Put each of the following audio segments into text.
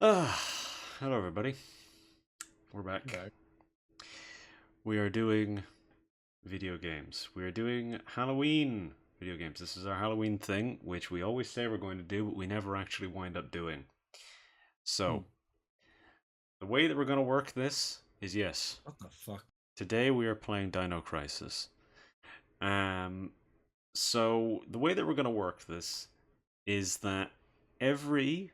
Hello everybody. We're back. Back. We are doing video games. We are doing Halloween video games. This is our Halloween thing, which we always say we're going to do, but we never actually wind up doing. So, the way that we're going to work this is yes. What the fuck? Today we are playing Dino Crisis. So the way that we're going to work this is that every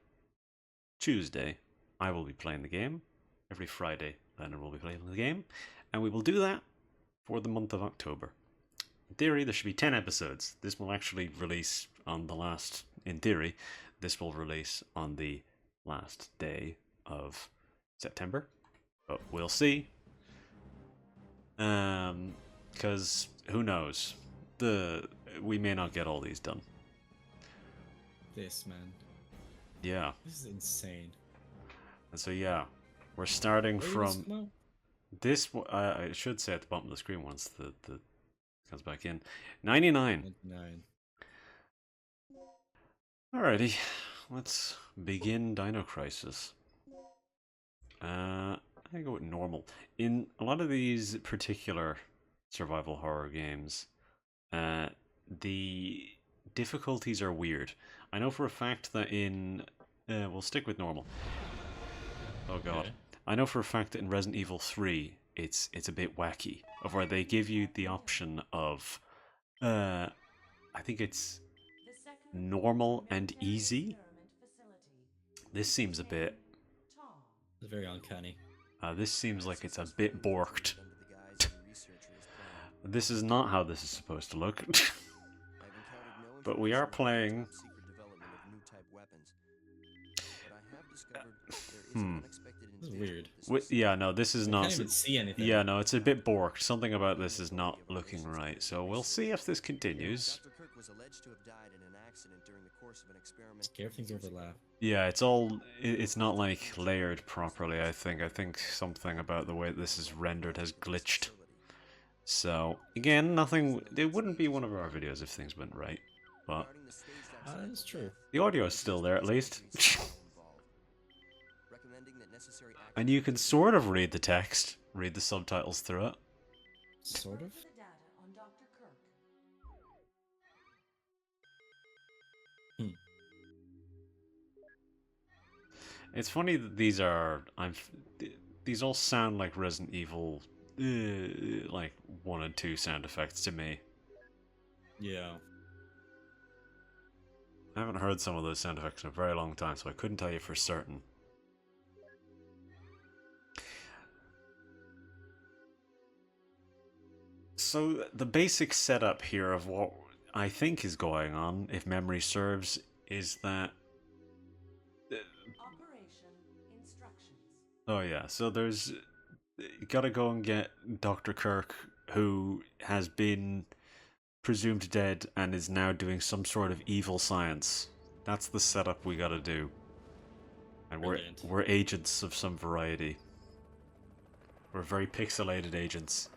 Tuesday I will be playing the game. Every Friday, Leonard will be playing the game, and we will do that for the month of October. In theory, there should be 10 episodes. This will actually release on the last, in theory, this will release on the last day of September, but we'll see. Because who knows? We may not get all these done. This, man. Yeah. This is insane. And so, yeah. We're starting Where from this. I should say at the bottom of the screen once the comes back in. 99. 99. Alrighty, let's begin Dino Crisis. I go with normal. In a lot of these particular survival horror games, the difficulties are weird. I know for a fact that in we'll stick with normal. Oh god. Okay. I know for a fact that in Resident Evil 3 it's a bit wacky, of where they give you the option of I think it's normal and easy. This seems a bit It's very uncanny. this seems like it's a bit borked. This is not how this is supposed to look. But we are playing This is weird. yeah, no, this is I not. can't even see anything. Yeah, no, it's a bit borked. Something about this is not looking right. So we'll see if this continues. Everything's overlap. Yeah, it's not like layered properly, I think. I think something about the way this is rendered has glitched. So, again, nothing. It wouldn't be one of our videos if things went right. But That's true. the audio is still there, at least. And you can sort of read the text, read the subtitles through it. Sort of. It's funny that these all sound like Resident Evil, like 1 and 2 sound effects to me. Yeah. I haven't heard some of those sound effects in a very long time, so I couldn't tell you for certain. So the basic setup here of what I think is going on, if memory serves, is that oh yeah, so there's you gotta go and get Dr. Kirk, who has been presumed dead and is now doing some sort of evil science. That's the setup we gotta do. And Brilliant. we're agents of some variety. We're very pixelated agents.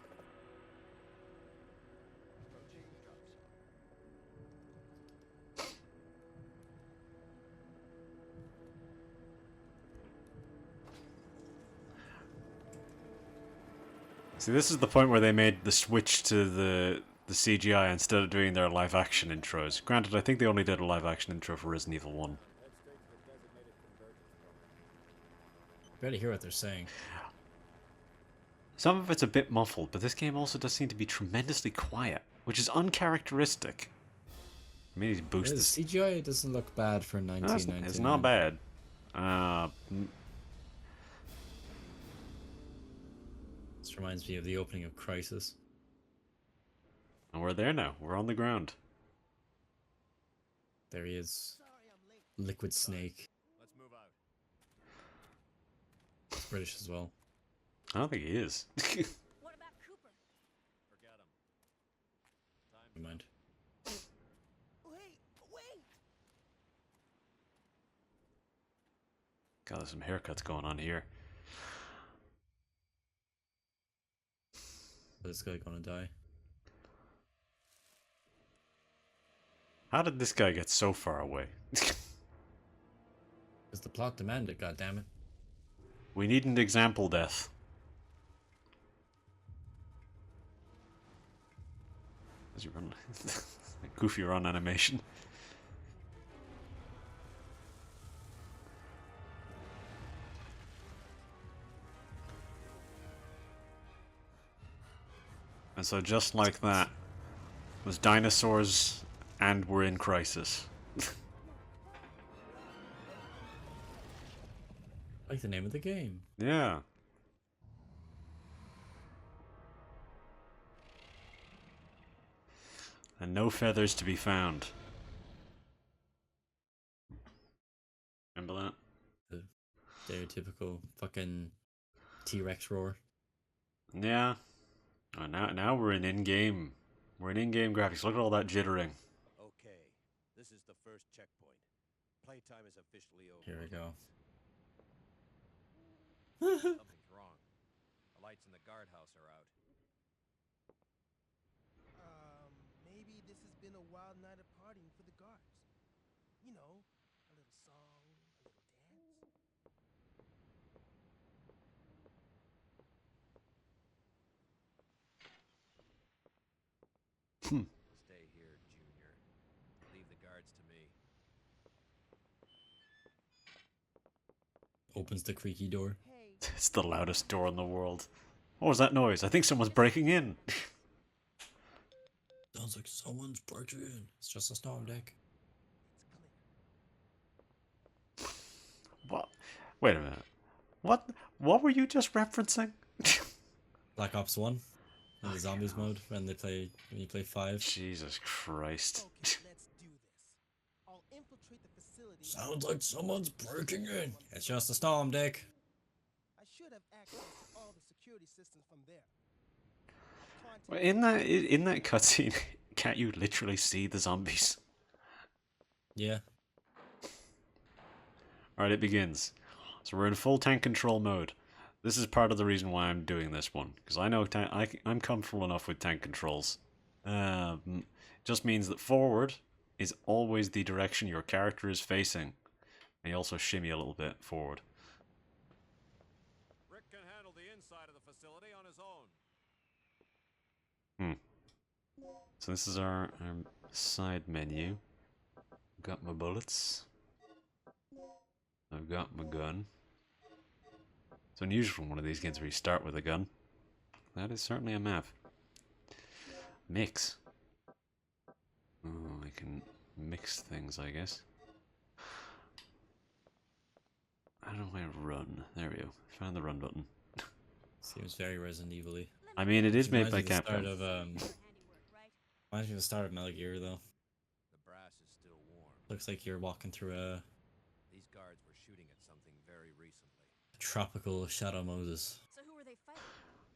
See, this is the point where they made the switch to the CGI instead of doing their live action intros. Granted, I think they only did a live action intro for Resident Evil 1. Barely hear what they're saying. Some of it's a bit muffled, but this game also does seem to be tremendously quiet, which is uncharacteristic. I mean, he's The boosted. CGI doesn't look bad for 1999. It's not bad. This reminds me of the opening of Crisis. And we're there now. We're on the ground. There he is. Liquid Snake. It's British as well. I don't think he is. What about Cooper? Forget him. Never mind. Wait! God, there's some haircuts going on here. This guy gonna die. How did this guy get so far away? Because the plot demanded, goddammit. We need an example death. As you run, goofy run animation. And so just like that, it was dinosaurs and we're in crisis. Like the name of the game. Yeah. And no feathers to be found. Remember that? The stereotypical fucking T-Rex roar. Yeah. Oh, now we're in-game. We're in in-game graphics. Look at all that jittering. Okay, this is the first checkpoint. Playtime is officially over. Here we go. Something's wrong. The lights in the guardhouse are out. Maybe this has been a wild night of partying for the guards. You know, a little song, a little dance. Stay here, Junior. Leave the guards to me. Opens the creaky door. Hey, It's the loudest door in the world. What was that noise? I think someone's breaking in. Sounds like someone's breaking in. It's just a storm deck. it's clear. What? Wait a minute. What were you just referencing? Black Ops 1. In the zombies mode when you play 5. Jesus Christ. Okay, let's do this. I'll infiltrate the facility. Sounds like someone's breaking in. It's just a storm deck. I should have access to all the security systems from there. Well, in that cutscene, can't you literally see the zombies? Yeah. Alright, it begins. So we're in full tank control mode. This is part of the reason why I'm doing this one, because I know I'm comfortable enough with tank controls. Just means that forward is always the direction your character is facing. And you also shimmy a little bit forward. Rick can handle the inside of the facility on his own. So this is our side menu. Got my bullets. I've got my gun. It's unusual from one of these games where you start with a gun. That is certainly a map. Mix. Oh, I can mix things, I guess. I don't know where to run. There we go. Found the run button. Seems very Resident Evil-y. I mean, it is made by Reminds me of the start Capcom. of Handiwork, right? reminds me of the start of Metal Gear though. The brass is still warm. Looks like you're walking through a These guards were shooting at something very recently. tropical Shadow Moses. So who are they fighting?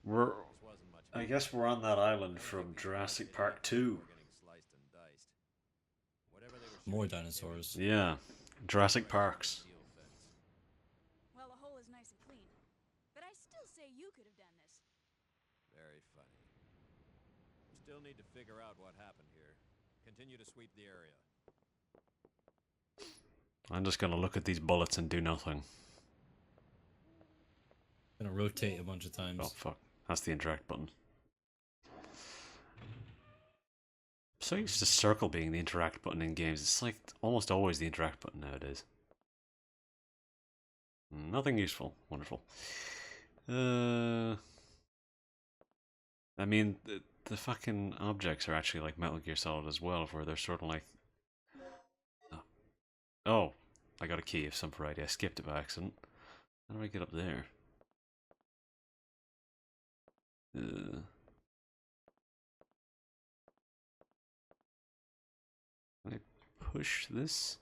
We're. This wasn't much. I guess we're on that island from Jurassic Park 2. We're getting sliced and diced. Whatever they were More shooting at, dinosaurs. Yeah. Jurassic Parks. steel fence. Well, the hole is nice and clean. But I still say you could have done this. Very funny. We still need to figure out what happened here. Continue to sweep the area. I'm just gonna look at these bullets and do nothing. Gonna rotate a bunch of times. Oh fuck. That's the interact button. I'm so used to circle being the interact button in games. It's like almost always the interact button nowadays. Nothing useful. Wonderful. I mean, the fucking objects are actually like Metal Gear Solid as well, where they're sort of like... Oh, I got a key of some variety. I skipped it by accident. How do I get up there? Can I push this?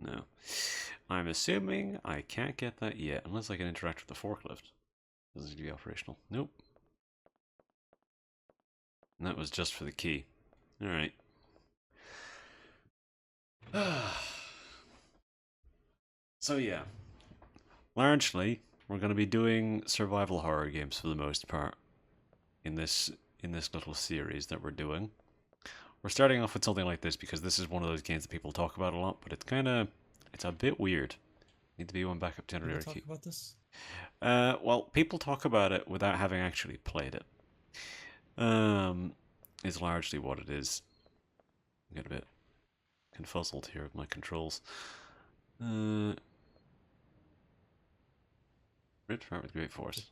No. I'm assuming I can't get that yet, unless I can interact with the forklift. Doesn't seem to be operational. Nope. And that was just for the key. Alright. So yeah. Largely, we're going to be doing survival horror games for the most part in this little series that we're doing. we're starting off with something like this because this is one of those games that people talk about a lot, but it's a bit weird. Need to be one backup People generator talk key. about this? Well, people talk about it without having actually played it. Is largely what it is. I get a bit confuzzled here with my controls. Red Fart with Great Force.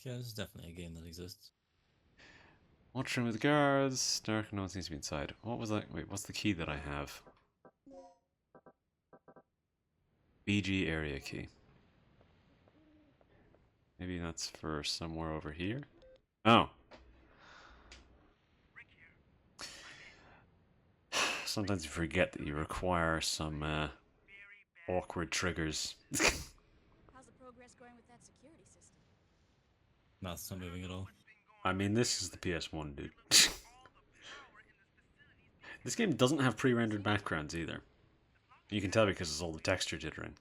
Yeah, this is definitely a game that exists. Watchroom with the guards. Dark, no one seems to be inside. What was that? Wait, what's the key that I have? BG area key. Maybe that's for somewhere over here? Oh. Sometimes you forget that you require some awkward triggers. How's the progress going with that security system? Mouth's not moving at all. I mean, this is the PS1, dude. This game doesn't have pre-rendered backgrounds either. You can tell because it's all the texture jittering.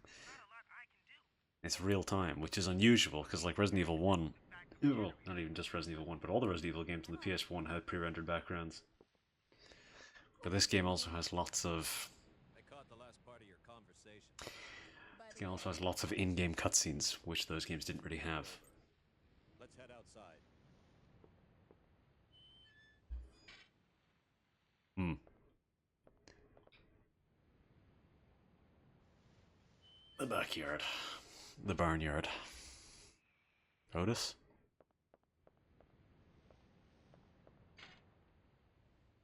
It's real time, which is unusual because like Resident Evil 1, well, not even just Resident Evil 1, but all the Resident Evil games on the PS1 had pre-rendered backgrounds. But this game also has lots of... I caught the last part of your conversation. This game also has lots of in-game cutscenes, which those games didn't really have. Let's head outside. The backyard. The barnyard. Otis?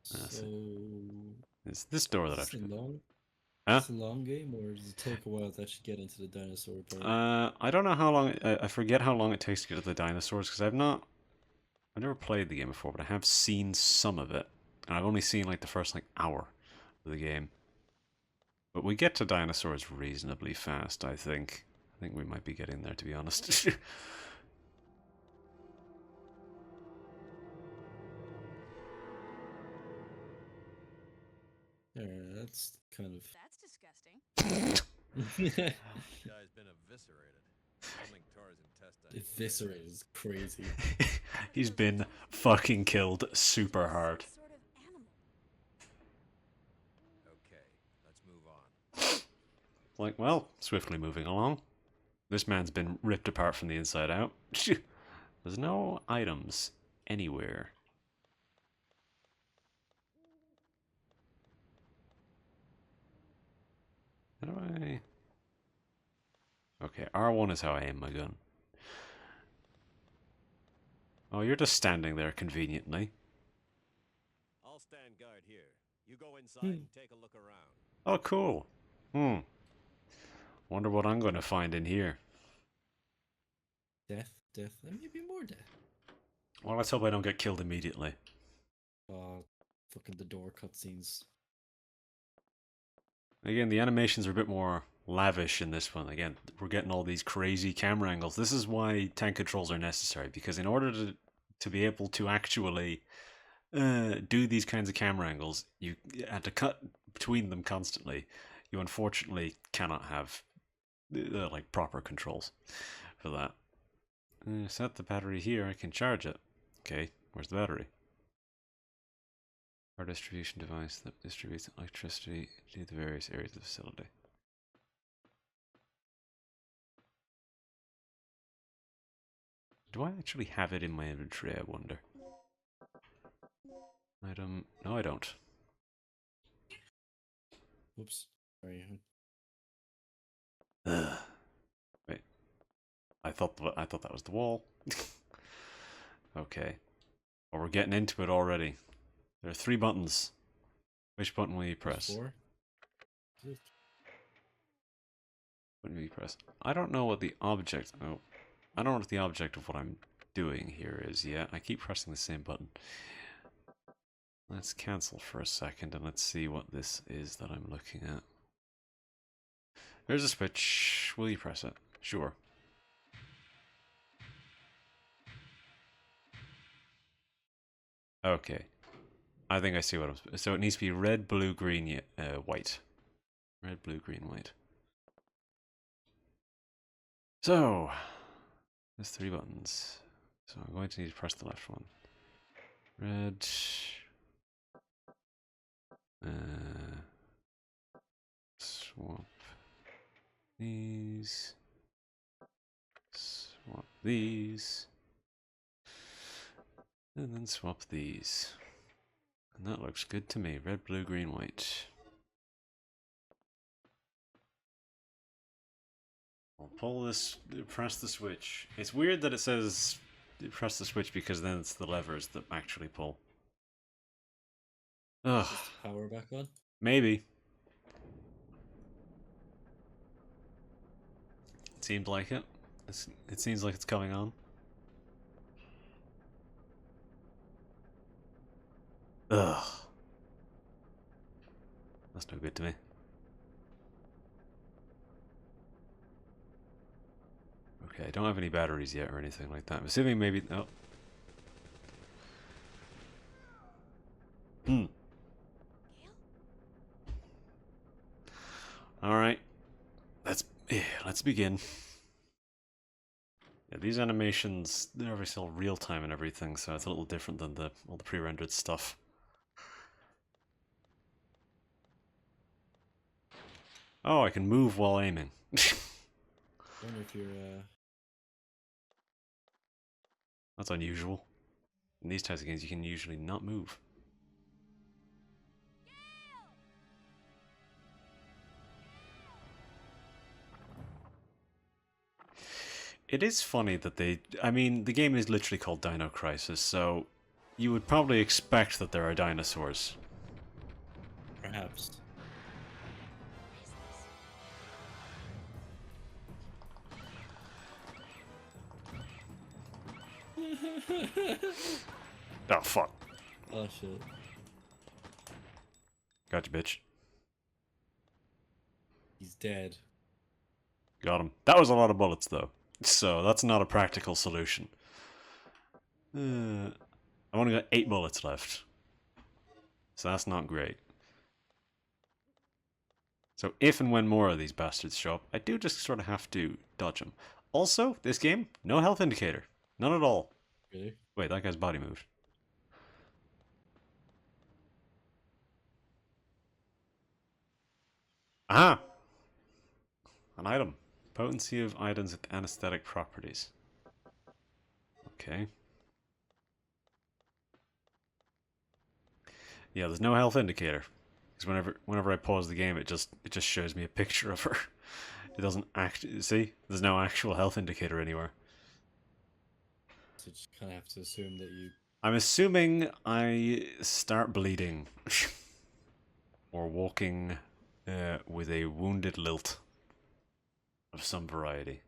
So, It's this door that is I've... it long? Huh? Is it a long game, or does it take a while to actually get into the dinosaur part? I don't know how long... I forget how long it takes to get to the dinosaurs, because I've never played the game before, but I have seen some of it. And I've only seen like the first like hour of the game. But we get to dinosaurs reasonably fast, I think. I think we might be getting there, to be honest. Yeah, that's kind of. That's disgusting. Guy's been eviscerated. Something tore his intestines. Eviscerated is crazy. He's been fucking killed super hard. Some sort of animal. Okay, let's move on. Like, well, swiftly moving along. This man's been ripped apart from the inside out. There's no items anywhere. How do I... Okay, R1 is how I aim my gun. Oh, you're just standing there conveniently. I'll stand guard here. You go inside and take a look around. Oh, cool. Wonder what I'm going to find in here. Death, and maybe more death. Well, let's hope I don't get killed immediately. Fucking the door cutscenes. Again, the animations are a bit more lavish in this one. Again, we're getting all these crazy camera angles. This is why tank controls are necessary, because in order to be able to actually do these kinds of camera angles, you had to cut between them constantly. You unfortunately cannot have like proper controls for that. Set the battery here. I can charge it. Okay, where's the battery? Our distribution device that distributes electricity to the various areas of the facility. Do I actually have it in my inventory, I wonder? Item... No, I don't. Whoops. Sorry. Wait. I thought that was the wall. Okay. Well, we're getting into it already. There are 3 buttons. Which button will you press? 4? What will you press? I don't know what the object... Oh. I don't know what the object of what I'm doing here is yet. I keep pressing the same button. Let's cancel for a second and let's see what this is that I'm looking at. There's a switch. Will you press it? Sure. Okay. I think I see what I'm... So it needs to be red, blue, green, white. Red, blue, green, white. So, there's 3 buttons. So I'm going to need to press the left one. Red, Swap these. Swap these. And then swap these. And that looks good to me. Red, blue, green, white. I'll pull this, press the switch. It's weird that it says press the switch because then it's the levers that actually pull. Ugh. Just power back on. Maybe. It seemed like it. It seems like it's coming on. Ugh. That's no good to me. Okay, I don't have any batteries yet or anything like that. I'm assuming maybe... Oh. Alright. Let's begin. Yeah, these animations, they're obviously all real time and everything, so it's a little different than all the pre-rendered stuff. Oh, I can move while aiming. I wonder if you're That's unusual. In these types of games, you can usually not move. It is funny that I mean, the game is literally called Dino Crisis, so you would probably expect that there are dinosaurs. perhaps. Oh, fuck. Oh shit. Gotcha, bitch. He's dead. Got him. That was a lot of bullets, though. So, that's not a practical solution. I've only got 8 bullets left. So that's not great. So if and when more of these bastards show up, I do just sort of have to dodge them. Also, this game, no health indicator. None at all. Really? Wait, that guy's body moved. Aha! An item. Potency of items with anesthetic properties. Okay. Yeah, there's no health indicator. Because whenever I pause the game, it just shows me a picture of her. It doesn't actually... See? There's no actual health indicator anywhere. So you just kind of have to assume that you... I'm assuming I start bleeding. Or walking with a wounded lilt of some variety.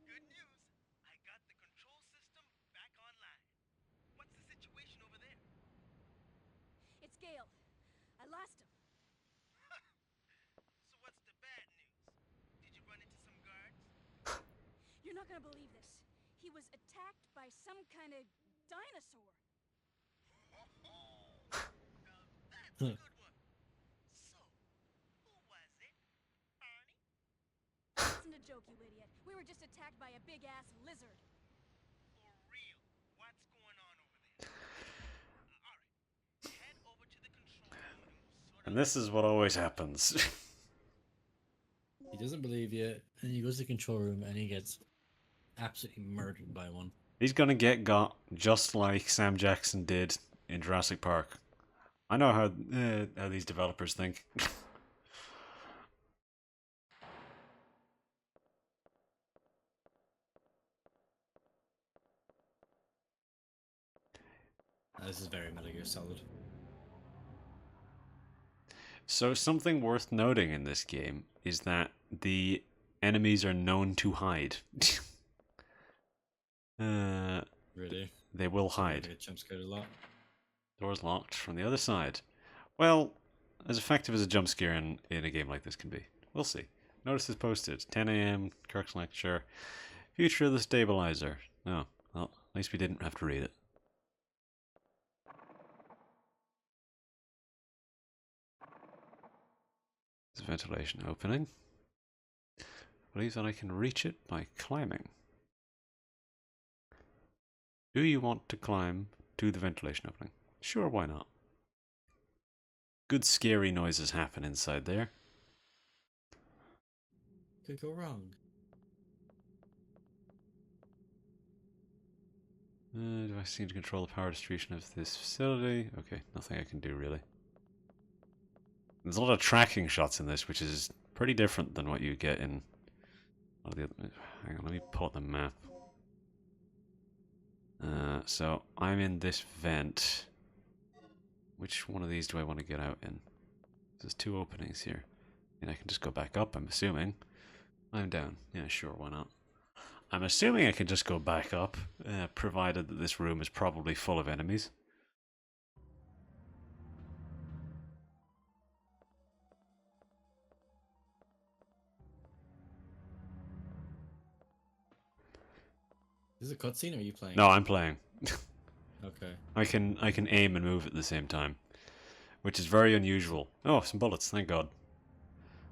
Good news. I got the control system back online. What's the situation over there? It's Gale. I lost him. So what's the bad news? Did you run into some guards? You're not gonna believe this. He was attacked by some kind of dinosaur. Now that's a good one. So, who was it? Barney? Isn't a joke, you idiot. We were just attacked by a big-ass lizard. For real. What's going on over there? Alright. Head over to the control room and we'll sort And this is what always happens. He doesn't believe you, and he goes to the control room and he gets absolutely murdered by one. He's gonna get got just like Sam Jackson did in Jurassic Park. I know how these developers think. This is very Metal Gear Solid. So something worth noting in this game is that the enemies are known to hide. Really? They will I hide. get jump scared a lot. Doors locked from the other side. Well, as effective as a jump scare in a game like this can be. We'll see. Notice is posted. 10 AM, Kirk's lecture. Future of the stabilizer. Oh, well, at least we didn't have to read it. There's a ventilation opening. I believe that I can reach it by climbing. Do you want to climb to the ventilation opening? Sure, why not? Good scary noises happen inside there. Could go wrong. Do I seem to control the power distribution of this facility? Okay, nothing I can do really. There's a lot of tracking shots in this, which is pretty different than what you get in... Hang on, let me pull up the map. So, I'm in this vent. Which one of these do I want to get out in? There's 2 openings here. And I can just go back up, I'm assuming. I'm down. Yeah, sure, why not? I'm assuming I can just go back up, provided that this room is probably full of enemies. Is it a cutscene or are you playing? No, I'm playing. Okay. I can aim and move at the same time, which is very unusual. Oh, some bullets, thank God.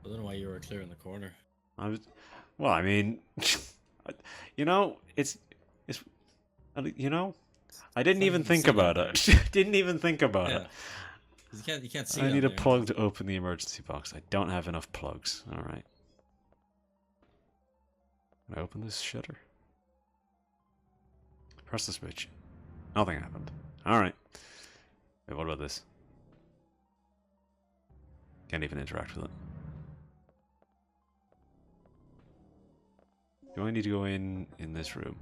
I don't know why you were clear in the corner. Well, I mean, you know, I didn't even think about it. Didn't even think about it. 'Cause you can't see. I need a there. plug to open the emergency box. I don't have enough plugs. All right. Can I open this shutter? Press the switch. Nothing happened. All right. Wait, what about this? Can't even interact with it. Do I need to go in this room?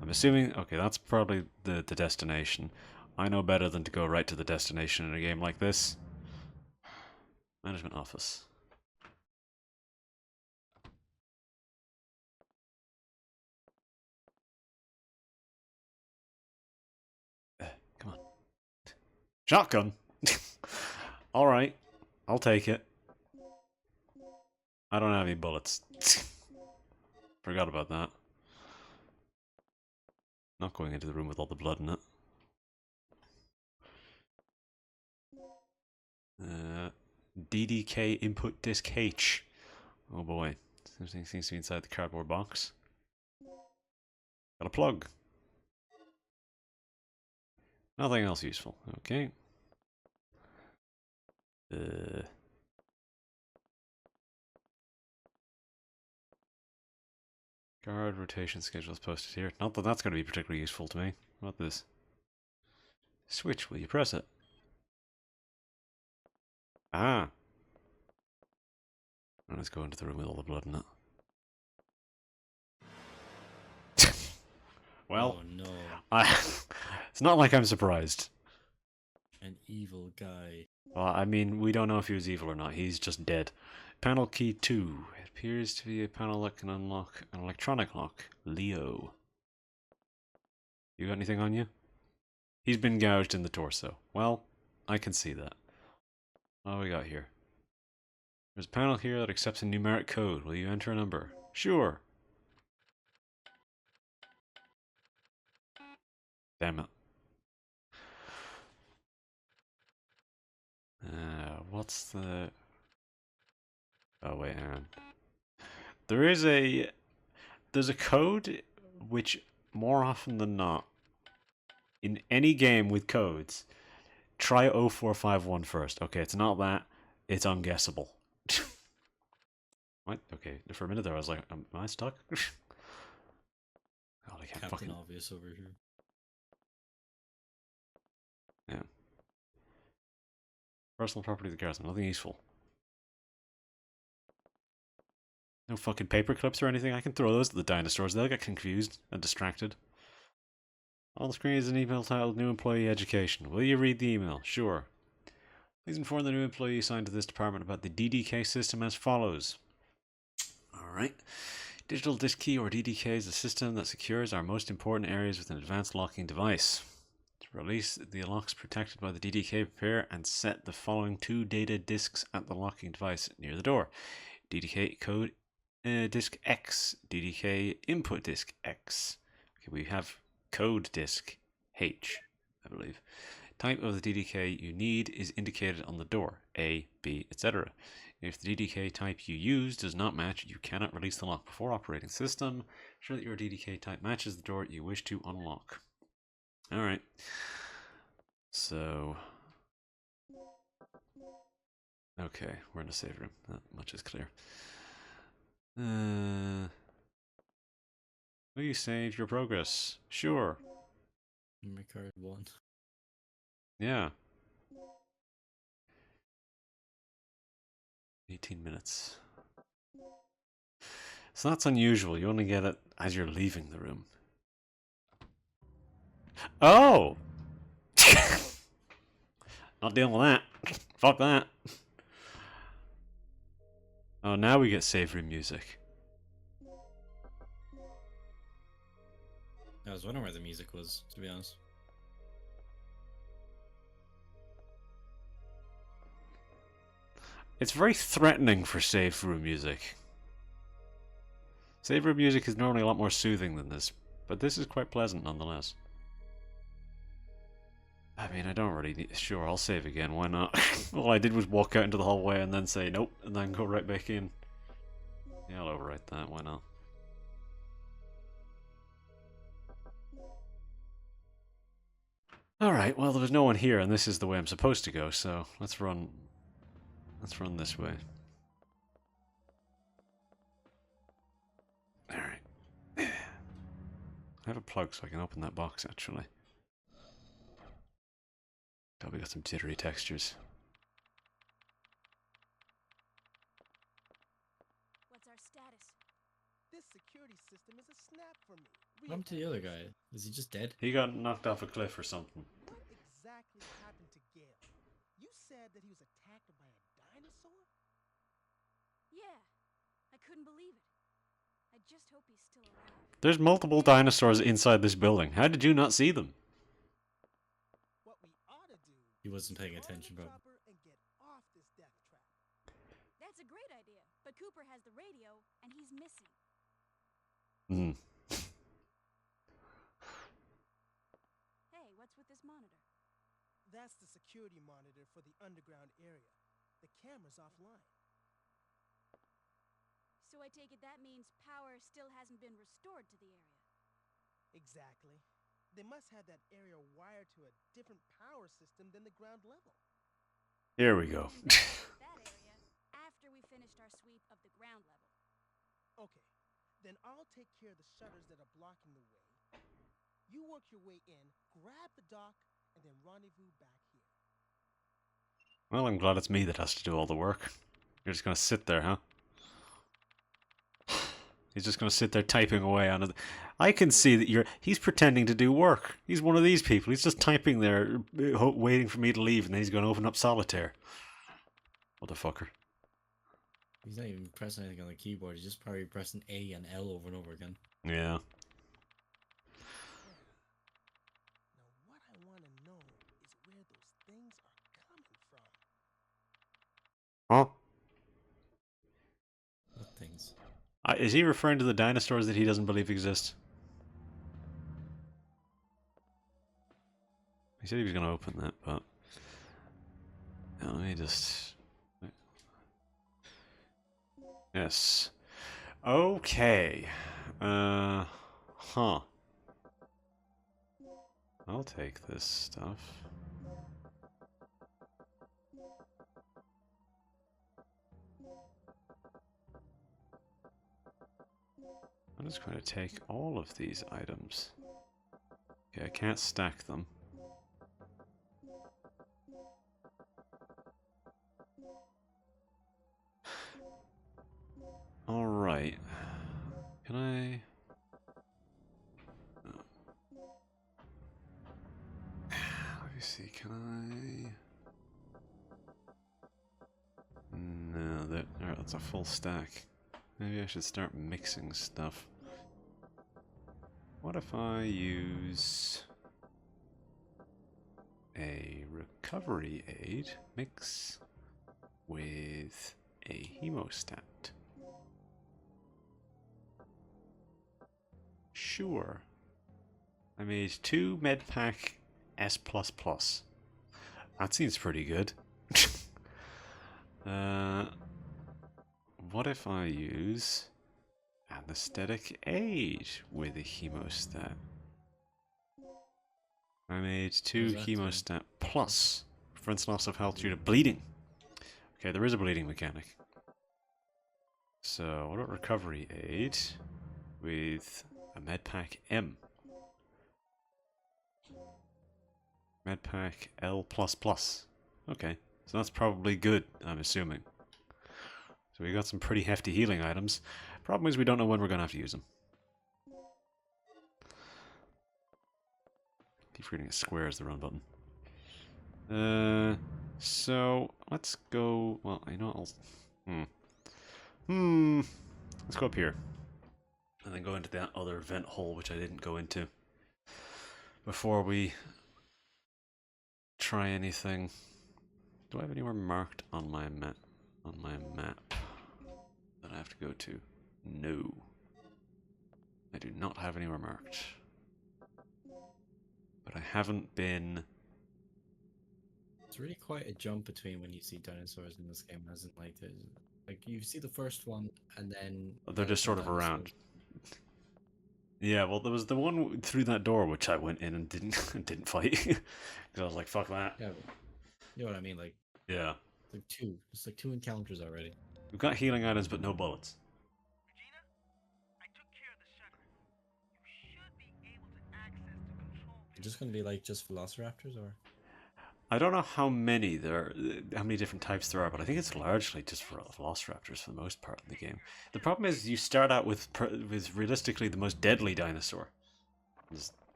I'm assuming... Okay, that's probably the destination. I know better than to go right to the destination in a game like this. Management office. Come on. Shotgun! Alright. I'll take it. I don't have any bullets. Forgot about that. Not going into the room with all the blood in it. DDK input disk H. Oh boy. Something seems to be inside the cardboard box. Got a plug. Nothing else useful. Okay. Guard rotation schedule is posted here. Not that that's going to be particularly useful to me. What about this? Switch, will you press it? Ah. Let's go into the room with all the blood in it. Well, Oh no. It's not like I'm surprised. An evil guy. Well, I mean, we don't know if he was evil or not. He's just dead. Panel key 2. It appears to be a panel that can unlock an electronic lock. Leo. You got anything on you? He's been gouged in the torso. Well, I can see that. What do we got here? There's a panel here that accepts a numeric code. Will you enter a number? Sure. Damn it. What's the... Oh wait, hang on. There's a code which, more often than not, in any game with codes, try 0451 first. Okay, it's not that. It's unguessable. What? Okay, for a minute there I was like, am I stuck? God, I can't Captain fucking... Obvious over here. Yeah. Personal property of the garrison, nothing useful. No fucking paper clips or anything. I can throw those at the dinosaurs. They'll get confused and distracted. On the screen is an email titled New Employee Education. Will you read the email? Sure. Please inform the new employee assigned to this department about the DDK system as follows. Alright. Digital Disk Key, or DDK, is a system that secures our most important areas with an advanced locking device. To release the locks protected by the DDK, prepare and set the following 2 data disks at the locking device near the door. DDK code disk X, DDK input disk X. Okay, we have code disk H, I believe. Type of the DDK you need is indicated on the door, A, B, etc. If the DDK type you use does not match, you cannot release the lock before operating system. Ensure that your DDK type matches the door you wish to unlock. Alright. So... Okay, we're in the save room. That much is clear. Will you save your progress? Sure. Memory card 1. Yeah. 18 minutes. So that's unusual. You only get it as you're leaving the room. Oh! Not dealing with that. Fuck that. Oh, now we get save room music. I was wondering where the music was, to be honest. It's very threatening for save room music. Save room music is normally a lot more soothing than this, but this is quite pleasant nonetheless. I mean, I don't really need... Sure, I'll save again, why not? All I did was walk out into the hallway and then say nope, and then go right back in. Yeah, I'll overwrite that, why not? Alright, well there was no one here and this is the way I'm supposed to go, so let's run this way. Alright. I have a plug so I can open that box actually. Oh, we got some jittery textures. What's our status? This security system is a snap for me. What happened to the other guy? Is he just dead? He got knocked off a cliff or something. What exactly happened to Gale? You said that he was attacked by a dinosaur? Yeah, I couldn't believe it. I just hope he's still alive. There's multiple dinosaurs inside this building. How did you not see them? What we ought to do He wasn't paying is call attention, the bro. chopper and get off this death trap. That's a great idea, but Cooper has the radio, and he's missing. Hmm. Hey, what's with this monitor? That's the security monitor for the underground area. The camera's offline. So I take it that means power still hasn't been restored to the area. Exactly. They must have that area wired to a different power system than the ground level. Here we go. And that area after we finished our sweep of the ground level. Okay, then I'll take care of the shutters that are blocking the way. You work your way in, grab the dock, and then rendezvous back here. Well, I'm glad it's me that has to do all the work. You're just gonna sit there, huh? He's just gonna sit there typing away on it. I can see that he's pretending to do work. He's one of these people. He's just typing there, waiting for me to leave, and then he's gonna open up solitaire. Motherfucker. He's not even pressing anything on the keyboard. He's just probably pressing A and L over and over again. Yeah. Now, what I want to know is where those things are coming from. Huh? What things? Is he referring to the dinosaurs that he doesn't believe exist? He said he was going to open that, but... Let me just... Yes. Okay. Huh. I'll take this stuff. I'm just going to take all of these items. Okay, I can't stack them. Alright. Can I... Let me see, can I... No, that's a full stack. Maybe I should start mixing stuff. What if I use a recovery aid mix with a hemostat? Sure. I made 2 medpack S++. That seems pretty good. What if I use anesthetic aid with a hemostat? I made What 2 does that do? chemostat plus prevents loss of health due to bleeding. Okay, there is a bleeding mechanic. So, what about recovery aid with a medpack M? Medpack L++. Okay, so that's probably good, I'm assuming. So we got some pretty hefty healing items. Problem is we don't know when we're going to have to use them. Keep forgetting a square is the run button. So let's go. Well, I know I'll. Let's go up here, and then go into that other vent hole which I didn't go into before we try anything. Do I have anywhere marked on my map? On my map that I have to go to? No, I do not have anywhere marked. But I haven't been. It's really quite a jump between when you see dinosaurs in this game, isn't like you see the first one and then They're just sort of dinosaurs. around. Yeah, well, there was the one through that door which I went in and didn't fight because I was like, "Fuck that." Yeah, you know what I mean. Like Yeah, like two. It's like 2 encounters already. we've got healing items but no bullets. Regina, I took care of the shutter. You should be able to access the control It's just gonna be like just velociraptors, or I don't know how many how many different types there are, but I think it's largely just for velociraptors for the most part in the game. The problem is you start out with realistically the most deadly dinosaur.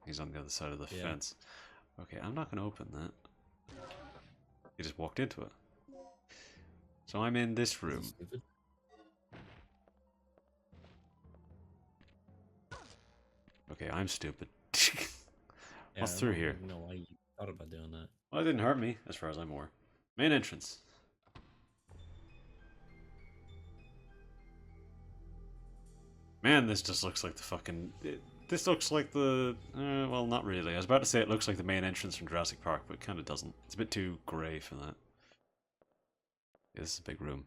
He's on the other side of the fence. Okay, I'm not going to open that. He just walked into it. So I'm in this room. stupid. Okay, I'm stupid. Yeah, What's I through don't here? even know why you thought about doing that. Well, it didn't hurt me, as far as I'm aware. Main entrance. Man, this just looks like the fucking... This looks like the... well, not really. I was about to say it looks like the main entrance from Jurassic Park, but it kind of doesn't. It's a bit too grey for that. Yeah, this is a big room.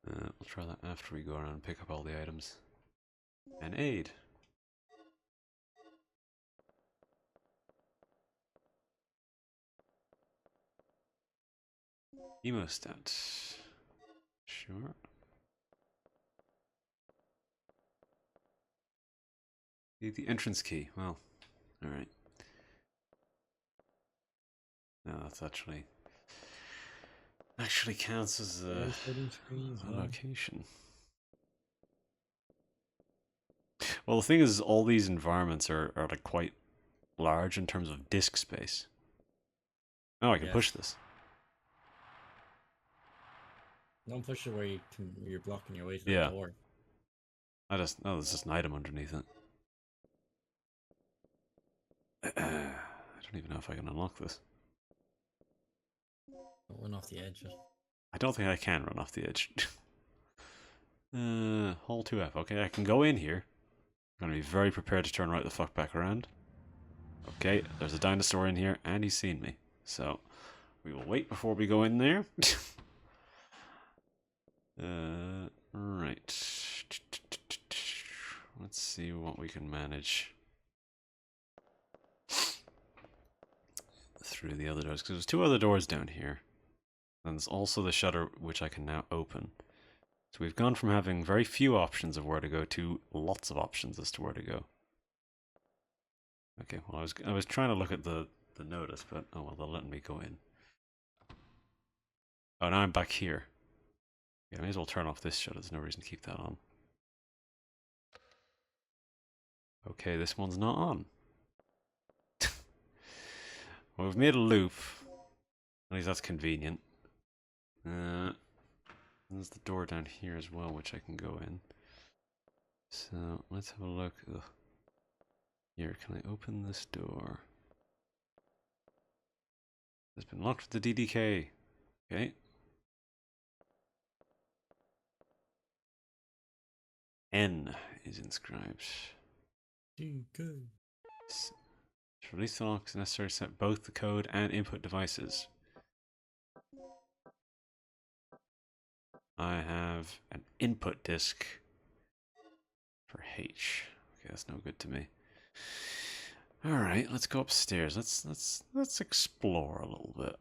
We'll try that after we go around and pick up all the items. An aid. Hemostat. Sure. Need the entrance key. Well, alright. No, that's actually counts as a location. Well, the thing is, all these environments are like quite large in terms of disk space. Oh, I can push this. Don't push it where you're blocking your way to Yeah. the door. there's just an item underneath it. I don't even know if I can unlock this. Don't run off the edge. I don't think I can run off the edge. Hall 2F. Okay, I can go in here. I'm gonna be very prepared to turn right the fuck back around. Okay, there's a dinosaur in here, and he's seen me. So, we will wait before we go in there. Right. Let's see what we can manage through the other doors, because there's 2 other doors down here. And there's also the shutter, which I can now open. So we've gone from having very few options of where to go to lots of options as to where to go. Okay, well I was trying to look at the notice, but oh well, they're letting me go in. Oh, now I'm back here. Yeah, I may as well turn off this shutter. There's no reason to keep that on. Okay, this one's not on. Well, we've made a loop. At least that's convenient. There's the door down here as well, which I can go in. So let's have a look. Ugh. Here, can I open this door? It's been locked with the DDK. Okay. N is inscribed. DK. To release the lock, it's necessary to set both the code and input devices. I have an input disk for H. Okay, that's no good to me. All right, let's go upstairs. Let's explore a little bit.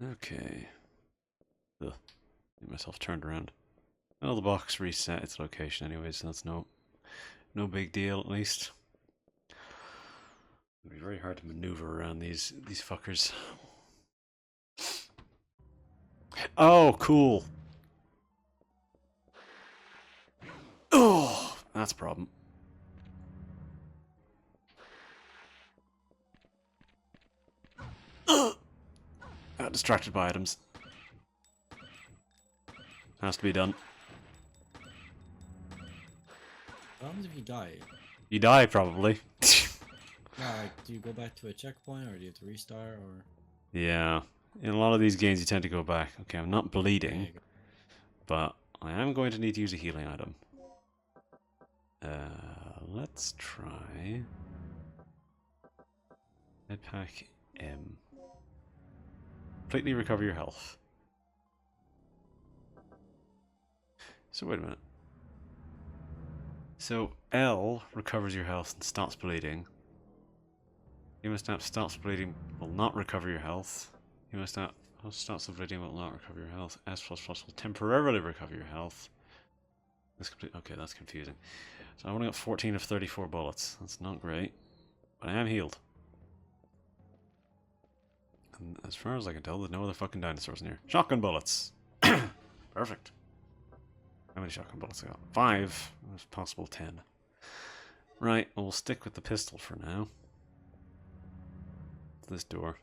Okay. Ugh. Get myself turned around. Well, the box reset its location anyway, so that's no big deal at least. It'll be very hard to maneuver around these fuckers. Oh, cool. Oh, that's a problem. Got distracted by items. Has to be done. What happens if you die? You die, probably. No, like, do you go back to a checkpoint, or do you have to restart, or? Yeah. In a lot of these games, you tend to go back. Okay, I'm not bleeding, Okay, but I am going to need to use a healing item. Let's try... Medpack M. Completely recover your health. So wait a minute. So L recovers your health and stops bleeding. You must not stops bleeding will not recover your health. You must not stops bleeding will not recover your health. S plus plus will temporarily recover your health. That's okay, that's confusing. So I only got 14 of 34 bullets. That's not great. But I am healed. And as far as I can tell, there's no other fucking dinosaurs in here. Shotgun bullets! Perfect. How many shotgun bullets I got? 5. There's possible 10. Right, well, we'll stick with the pistol for now. This door.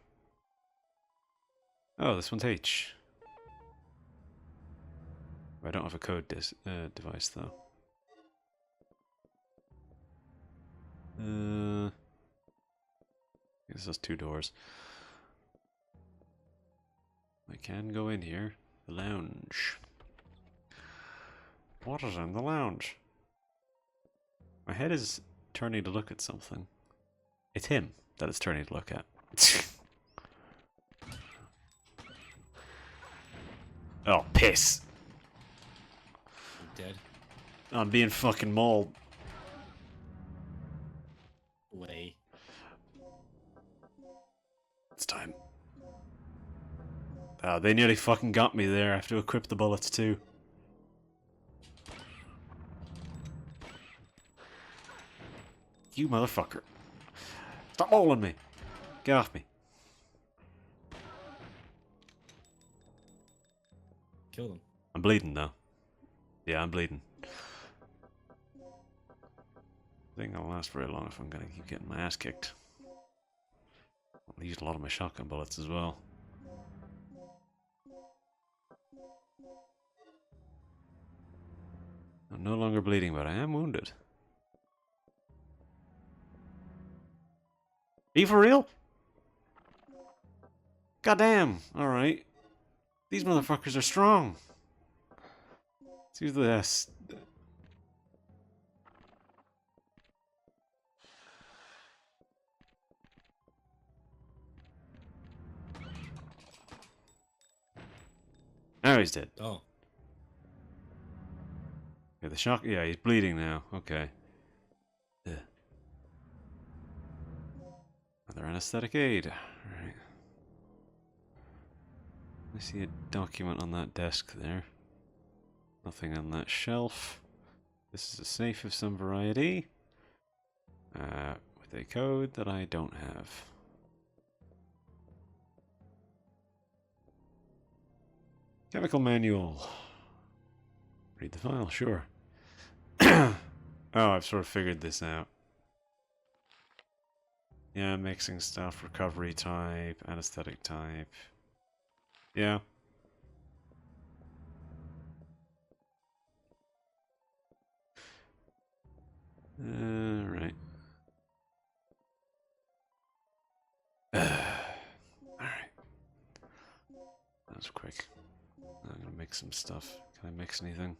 Oh, this one's H. I don't have a code device, though. I guess there's 2 doors. I can go in here. The lounge. What is in the lounge? My head is turning to look at something. It's him that it's turning to look at. Oh, piss. You dead? I'm being fucking mauled. Way. It's time. Oh, they nearly fucking got me there. I have to equip the bullets too. You motherfucker. Stop mauling me. Get off me. Kill them. I'm bleeding now. Yeah, I'm bleeding. I think I'll last very long if I'm gonna keep getting my ass kicked. I used a lot of my shotgun bullets as well. I'm no longer bleeding, but I am wounded. Are you for real? Goddamn! Alright. These motherfuckers are strong. Let's use this. Now he's dead. Oh. Okay, the shock. Yeah, he's bleeding now. Okay. Ugh. Another anesthetic aid. Alright. I see a document on that desk there. Nothing on that shelf. This is a safe of some variety. With a code that I don't have. Chemical manual. Read the file, sure. Oh, I've sort of figured this out. Yeah, mixing stuff, recovery type, anesthetic type. Yeah. Right. Alright. That was quick. I'm gonna mix some stuff. Can I mix anything?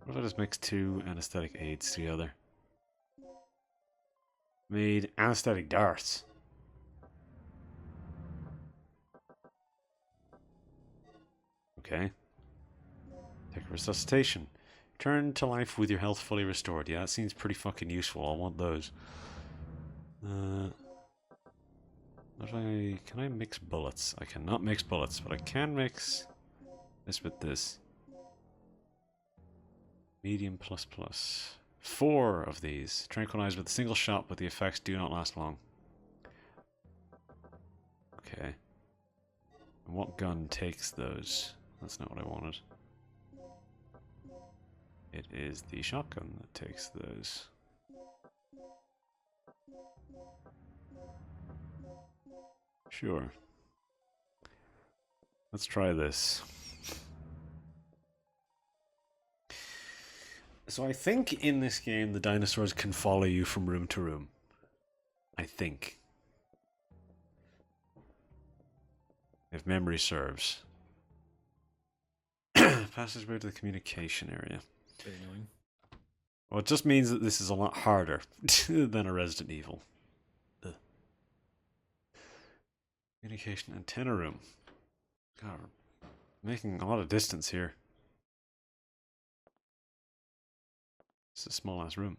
What if I just mix 2 anesthetic aids together? Made anesthetic darts. Okay. Take a resuscitation. Turn to life with your health fully restored. Yeah, that seems pretty fucking useful. I want those. Can I mix bullets? I cannot mix bullets, but I can mix this with this. Medium plus plus. 4 of these. Tranquilize with a single shot, but the effects do not last long. Okay. And what gun takes those? That's not what I wanted. It is the shotgun that takes those. Sure. Let's try this. So I think in this game the dinosaurs can follow you from room to room. I think. If memory serves. Passageway to the communication area. Very annoying. Well, it just means that this is a lot harder than a Resident Evil. Ugh. Communication antenna room. God, we're making a lot of distance here. It's a small ass room.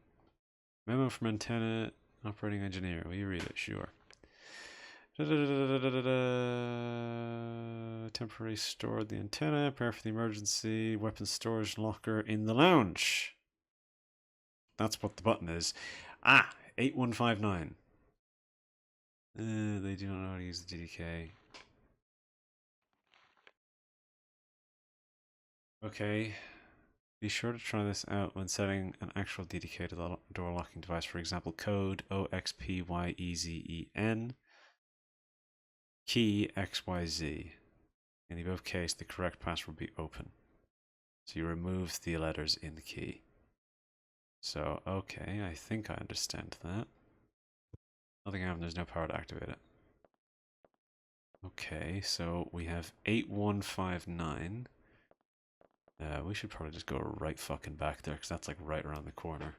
Memo from antenna operating engineer. Will you read it? Sure. Temporary stored the antenna. Prepare for the emergency. Weapons storage locker in the lounge. That's what the button is. Ah, 8159. They do not know how to use the DDK. Okay. Be sure to try this out when setting an actual DDK to the door locking device. For example, code OXPYEZEN, key XYZ. In the above case, the correct password will be open. So you remove the letters in the key. So, okay, I think I understand that. Nothing happened, there's no power to activate it. Okay, so we have 8159. We should probably just go right fucking back there, because that's like right around the corner.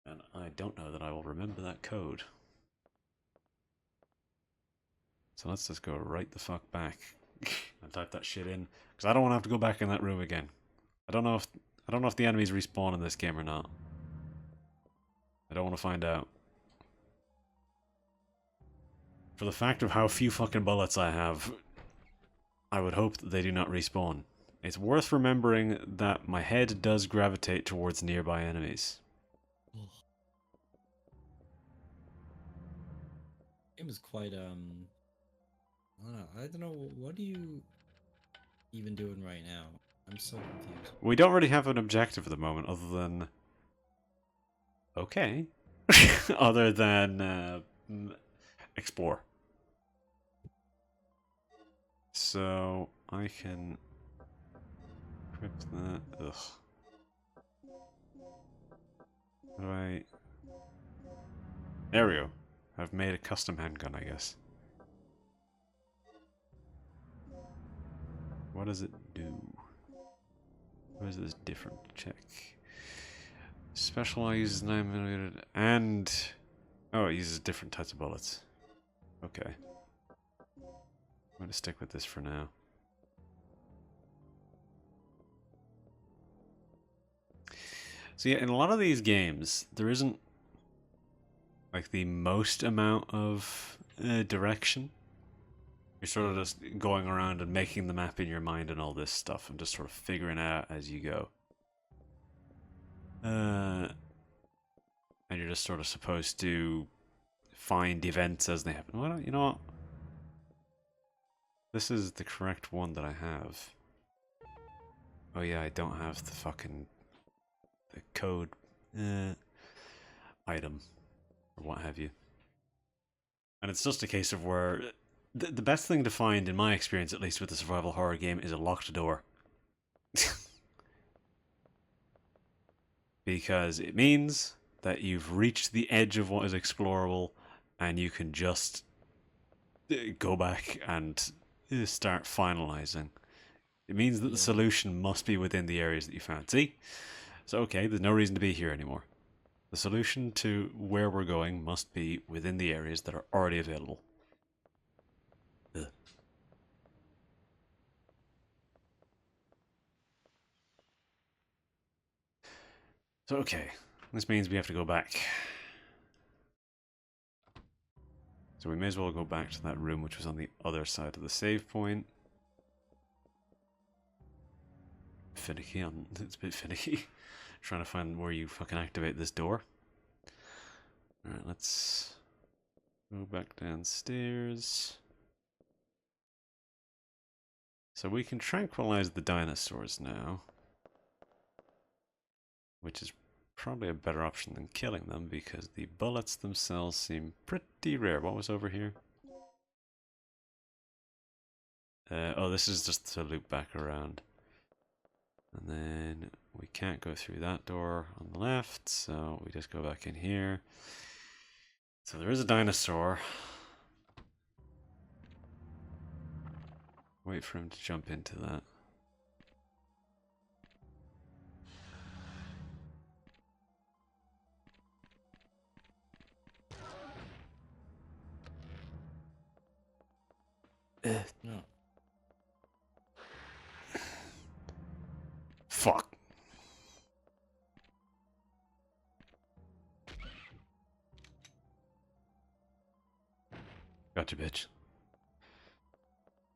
And I don't know that I will remember that code. So let's just go right the fuck back and type that shit in, because I don't want to have to go back in that room again. I don't know if the enemies respawn in this game or not. I don't want to find out. For the fact of how few fucking bullets I have, I would hope that they do not respawn. It's worth remembering that my head does gravitate towards nearby enemies. It was quite I don't know, what are you even doing right now? I'm so confused. We don't really have an objective at the moment other than... Okay. Other than explore. So I can equip that. Ugh. How do I... There we go. I've made a custom handgun, I guess. What does it do? What is this different? Check. Specialized 9mm and... Oh, it uses different types of bullets. Okay. I'm going to stick with this for now. So yeah, in a lot of these games, there isn't like the most amount of direction. You're sort of just going around and making the map in your mind and all this stuff and just sort of figuring it out as you go. And you're just sort of supposed to find events as they happen. Well, you know what? This is the correct one that I have. Oh yeah, I don't have the fucking... the code item or what have you. And it's just a case of where the best thing to find, in my experience at least with the survival horror game, is a locked door. Because it means that you've reached the edge of what is explorable and you can just go back and start finalizing. It means that the solution must be within the areas that you found. See? So okay, there's no reason to be here anymore. The solution to where we're going must be within the areas that are already available. Ugh. So, okay. This means we have to go back. So we may as well go back to that room which was on the other side of the save point. Finicky on... It's a bit finicky. Trying to find where you fucking activate this door. Alright, let's go back downstairs. So we can tranquilize the dinosaurs now. Which is probably a better option than killing them because the bullets themselves seem pretty rare. What was over here? Oh, this is just to loop back around. And then we can't go through that door on the left, so we just go back in here. So there is a dinosaur. Wait for him to jump into that. No. Fuck. Gotcha, bitch.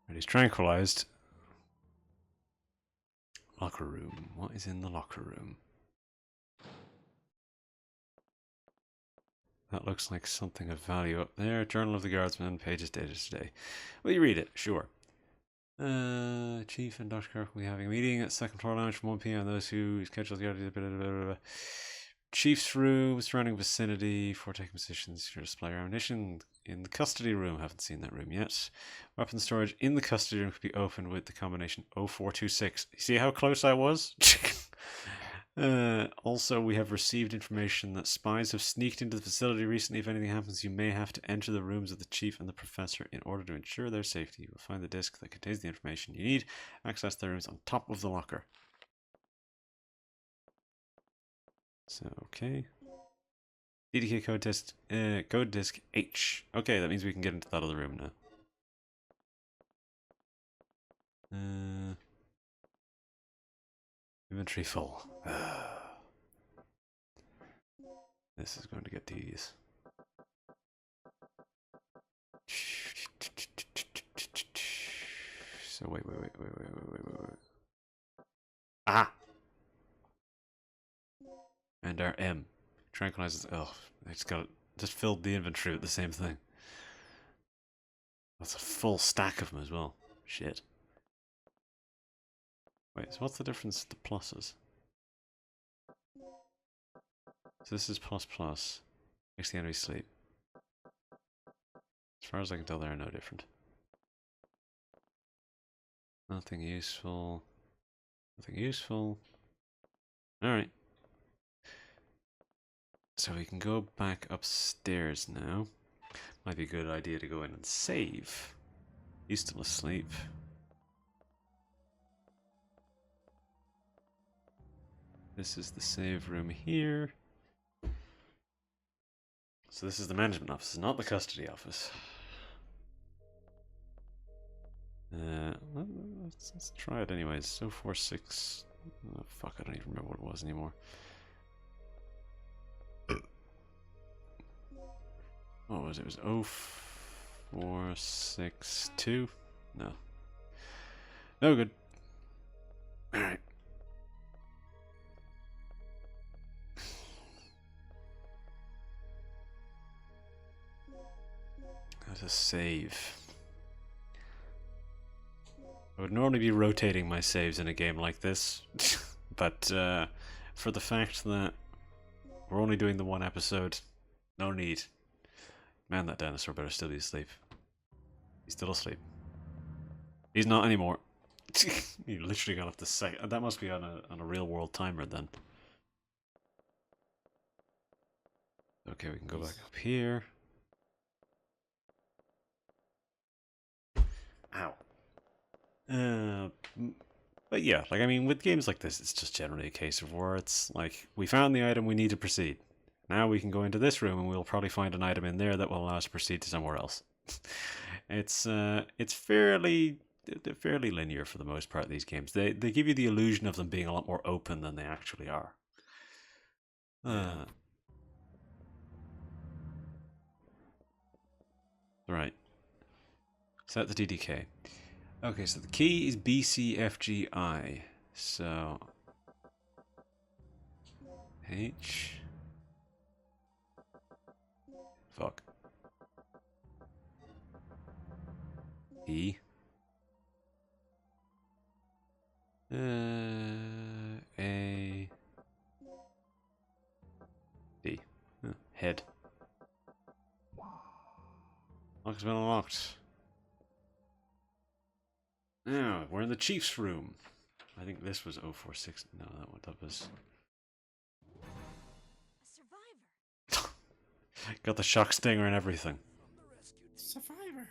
And he's tranquilized. Locker room. What is in the locker room? That looks like something of value up there. Journal of the Guardsman, pages dated today. Will you read it? Sure. Chief and Dr. Kirk will be having a meeting at second floor lounge from 1 p.m. Those who scheduled the Chief's room, surrounding vicinity for taking positions to display your ammunition in the custody room. Haven't seen that room yet. Weapon storage in the custody room could be opened with the combination 0426. You see how close I was? Also, we have received information that spies have sneaked into the facility recently. If anything happens, you may have to enter the rooms of the chief and the professor in order to ensure their safety. You will find the disk that contains the information you need. Access the rooms on top of the locker. So, okay. DDK code disk H. Okay, that means we can get into that other room now. Inventory full. This is going to get tedious. So wait. Ah! And our M. Tranquilizes. Oh, I just filled the inventory with the same thing. That's a full stack of them as well. Shit. Wait, so what's the difference with the pluses? So this is plus plus. Makes the enemy sleep. As far as I can tell, they are no different. Nothing useful. Nothing useful. Alright. So we can go back upstairs now. Might be a good idea to go in and save. He's still asleep. This is the save room here. So this is the management office, not the custody office. Let's try it anyways. So 46. Oh, fuck, I don't even remember what it was anymore. What was it? It was 0462? No. No good. Alright. How to save. I would normally be rotating my saves in a game like this, but for the fact that we're only doing the one episode, no need. Man, that dinosaur better still be asleep. He's still asleep. He's not anymore. He literally got off the second. That must be on a real world timer then. Okay, we can go back up here. Ow. But yeah, like I mean, with games like this, it's just generally a case of where it's like we found the item, we need to proceed. Now we can go into this room, and we'll probably find an item in there that will allow us to proceed to somewhere else. It's fairly linear for the most part. These games they give you the illusion of them being a lot more open than they actually are. Right. Set the DDK. Okay, so the key is BCFGI. So H. Fuck. E. A. D. Head. Lock has been unlocked. Now, we're in the Chief's room. I think this was 046. No, that was... A survivor. Got the shock stinger and everything. Survivor.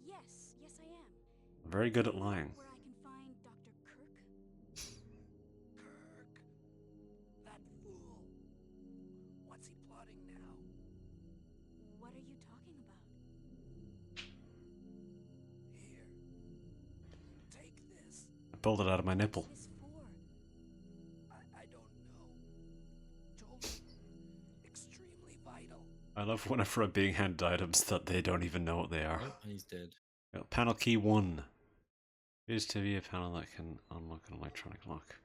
Yes, I am. Very good at lying. Where I can find Dr. Kirk? Kirk. That fool. What's he plotting now? What are you talking about? Here. Take this. I pulled it out of my nipple. What is for? I don't know. Told me. Extremely vital. I love whenever I'm being handed items that they don't even know what they are. Oh, and he's dead. Panel key 1. Appears to be a panel that can unlock an electronic lock.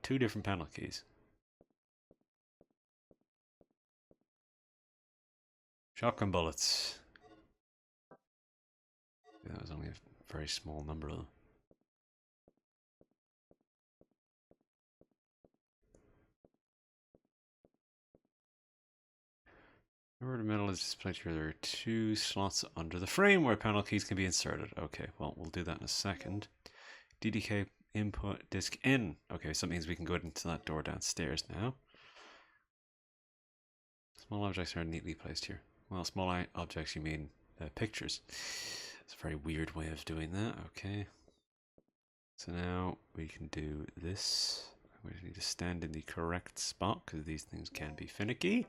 2 different panel keys. Shotgun bullets. Yeah, that was only a very small number of them. Remember the metal is displayed here. There are 2 slots under the frame where panel keys can be inserted. Okay, well, we'll do that in a second. DDK input disk in. Okay, so that means we can go into that door downstairs now. Small objects are neatly placed here. Well, small objects, you mean pictures. It's a very weird way of doing that. Okay. So now we can do this. We need to stand in the correct spot because these things can be finicky.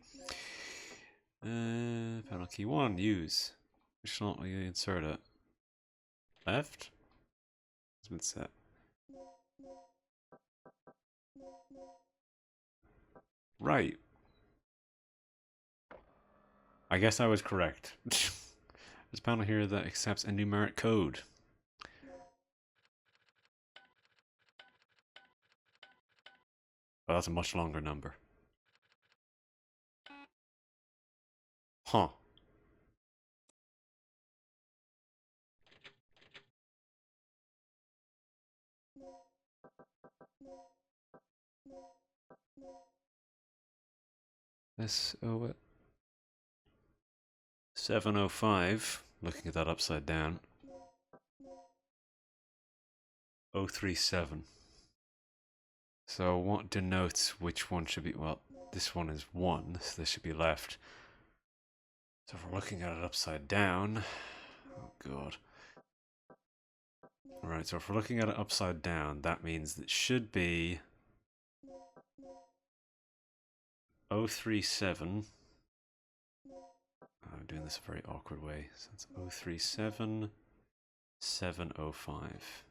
Panel key 1, use. Which slot will you insert it? Left? It's been set. Right. I guess I was correct. There's a panel here that accepts a numeric code. Well, that's a much longer number. Huh. This, oh, what? 705, looking at that upside down. 037. So what denotes which one should be, well, this one is 1, so this should be left. So if we're looking at it upside down, oh god. Alright, so if we're looking at it upside down, that means it should be 037. I'm doing this a very awkward way. So it's 037 705.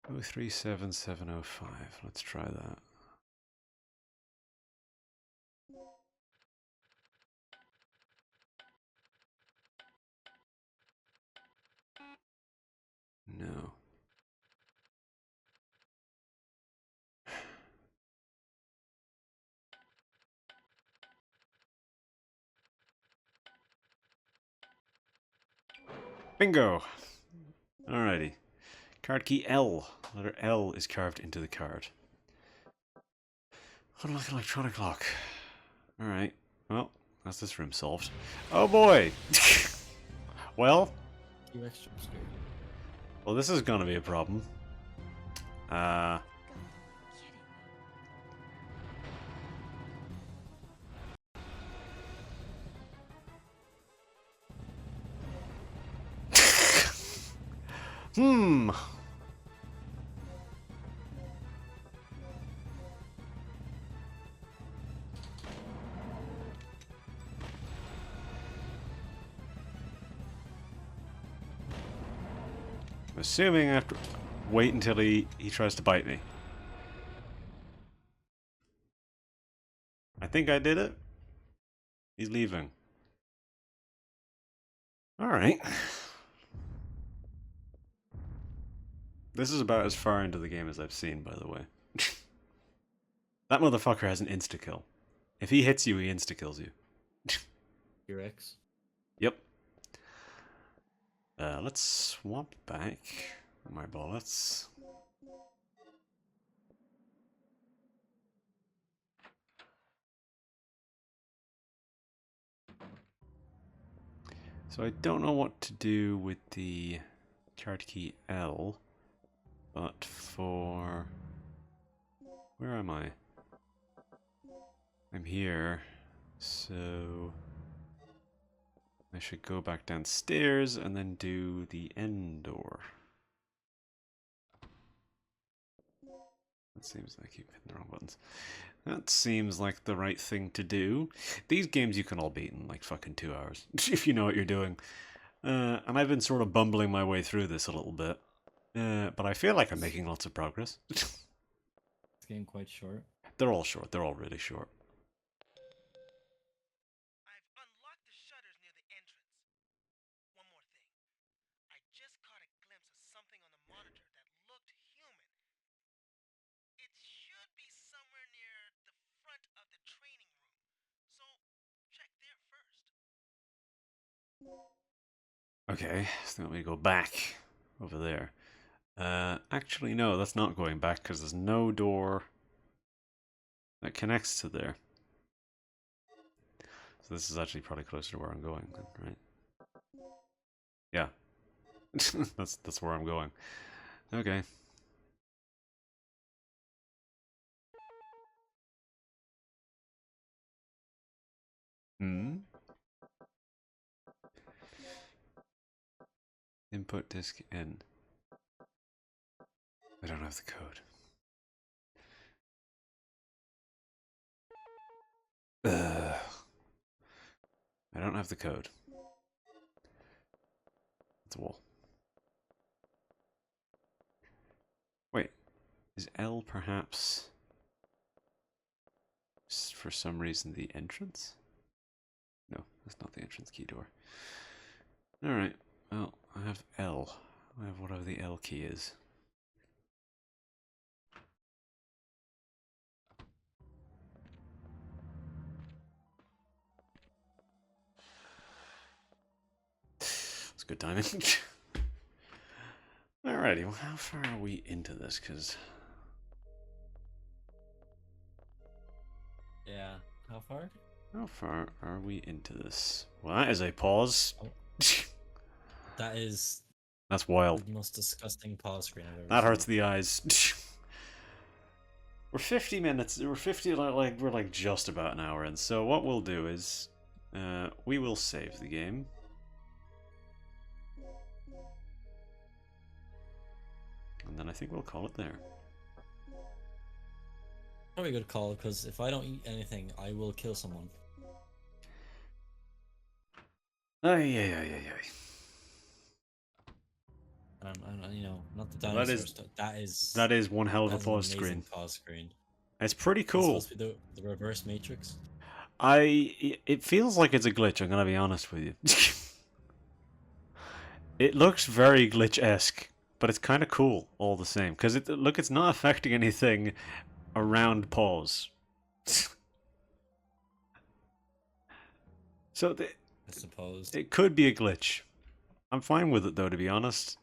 Oh 37705. Let's try that. No. Bingo! Alrighty. Card key L. Letter L is carved into the card. Unlock electronic lock. Alright. Well, that's this room solved. Oh boy! Well, You extra scared. well, this is gonna be a problem. Hmm. assuming I have to wait until he tries to bite me. I think I did it. He's leaving. Alright. This is about as far into the game as I've seen, by the way. That motherfucker has an insta-kill. If he hits you, he insta-kills you. Your X. Yep. Let's swap back my bullets. So I don't know what to do with the card key L, but for... Where am I? I'm here, so... I should go back downstairs and then do the end door. That seems like I keep hitting the wrong buttons. That seems like the right thing to do. These games you can all beat in like fucking 2 hours, if you know what you're doing. And I've been sort of bumbling my way through this a little bit. But I feel like I'm making lots of progress. This game quite short. They're all short. They're all really short. I've unlocked the shutters near the entrance. One more thing. I just caught a glimpse of something on the monitor that looked human. It should be somewhere near the front of the training room. So, check there first. Okay, so let me go back over there. Actually, no, that's not going back because there's no door that connects to there. So this is actually probably closer to where I'm going, then, right? Yeah, that's where I'm going. Okay. Input disk in. I don't have the code. I don't have the code. It's a wall. Wait, is L perhaps for some reason the entrance? No, that's not the entrance key door. Alright, well, I have L. I have whatever the L key is. It's good timing. Alrighty, well, how far are we into this? Because... Yeah. How far? How far are we into this? Well, that is a pause. Oh. That is That's wild. the most disgusting pause screen I've ever That seen. hurts the eyes. We're 50 minutes. We're 50. We're like just about an hour in. So what we'll do is, we will save the game. And then I think we'll call it there. Probably a good call, because if I don't eat anything, I will kill someone. Ay. And you know, not the Well, dinosaur that is- stuff. That is one hell of a That's an pause amazing screen. Pause screen. It's pretty It's cool. supposed to be the reverse Matrix. It feels like it's a glitch. I'm gonna be honest with you. It looks very glitch-esque, but it's kind of cool all the same. Because look, it's not affecting anything around pause. So I suppose. it could be a glitch. I'm fine with it though, to be honest.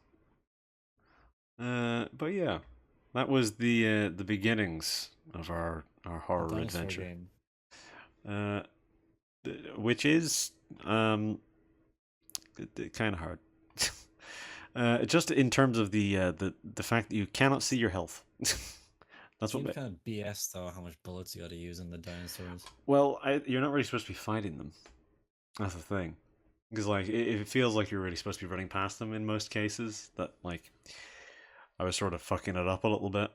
But yeah, that was the beginnings of our horror Dinosaur adventure. game. Which is kind of hard. Just in terms of the fact that you cannot see your health. That's what. Seems kind of BS though, how much bullets you got to use on the dinosaurs. Well, you're not really supposed to be fighting them. That's the thing. Because like it feels like you're really supposed to be running past them in most cases. That like I was sort of fucking it up a little bit.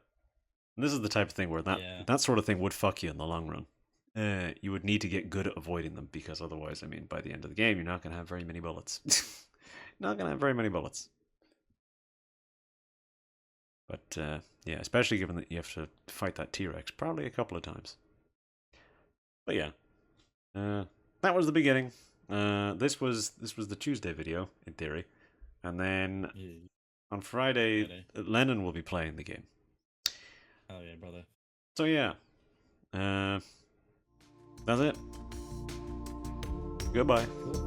And this is the type of thing where that sort of thing would fuck you in the long run. You would need to get good at avoiding them, because otherwise, I mean, by the end of the game, you're not going to have very many bullets. Not going to have very many bullets. But yeah, especially given that you have to fight that T-Rex probably a couple of times. But yeah, that was the beginning. This was the Tuesday video in theory, and then Yeah. on Friday, Lennon will be playing the game. Oh yeah, brother. So yeah, that's it. Goodbye. Cool.